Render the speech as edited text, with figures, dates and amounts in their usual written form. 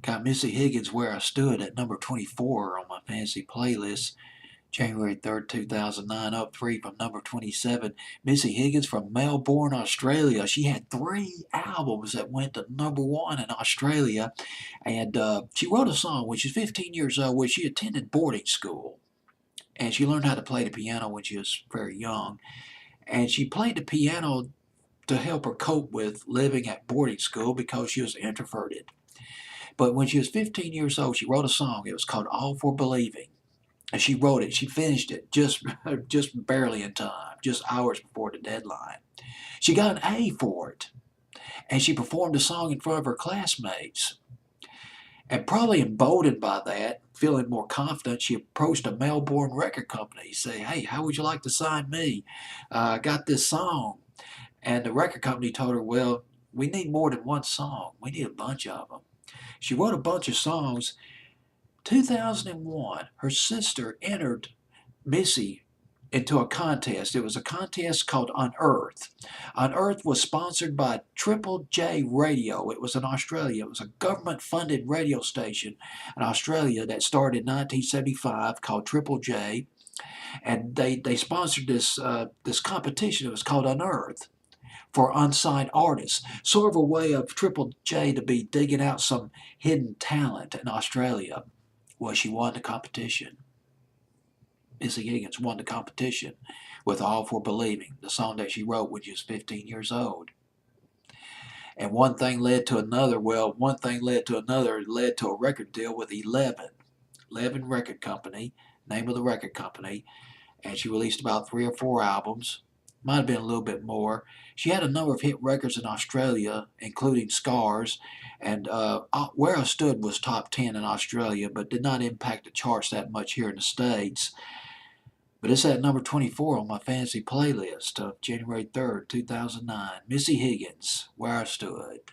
Got Missy Higgins, Where I Stood, at number 24 on my fantasy playlist. January 3rd, 2009, up three from number 27. Missy Higgins from Melbourne, Australia. She had 3 albums that went to number one in Australia. And she wrote a song when she was 15 years old where she attended boarding school. And she learned how to play the piano when she was very young. And she played the piano to help her cope with living at boarding school because she was introverted. But when she was 15 years old, she wrote a song. It was called All for Believing. And she wrote it. She finished it just barely in time, just hours before the deadline. She got an A for it, and she performed the song in front of her classmates. And probably emboldened by that, feeling more confident, she approached a Melbourne record company, say, "Hey, how would you like to sign me? I got this song." And the record company told her, "Well, we need more than one song. We need a bunch of them." She wrote a bunch of songs. 2001, her sister entered Missy into a contest. It was a contest called Unearth. Unearth was sponsored by Triple J Radio. It was in Australia. It was a government-funded radio station in Australia that started in 1975 called Triple J, and they sponsored this competition. It was called Unearth for unsigned artists, sort of a way of Triple J to be digging out some hidden talent in Australia. Well, she won the competition. Missy Higgins won the competition with All for Believing, the song that she wrote when she was 15 years old. And one thing led to another. Well, one thing led to another. It led to a record deal with 11. 11 Record Company, name of the record company. And she released about 3 or 4 albums. Might have been a little bit more. She had a number of hit records in Australia, including Scars, and Where I Stood was top 10 in Australia, but did not impact the charts that much here in the States. But it's at number 24 on my fantasy playlist of January 3rd, 2009. Missy Higgins, Where I Stood.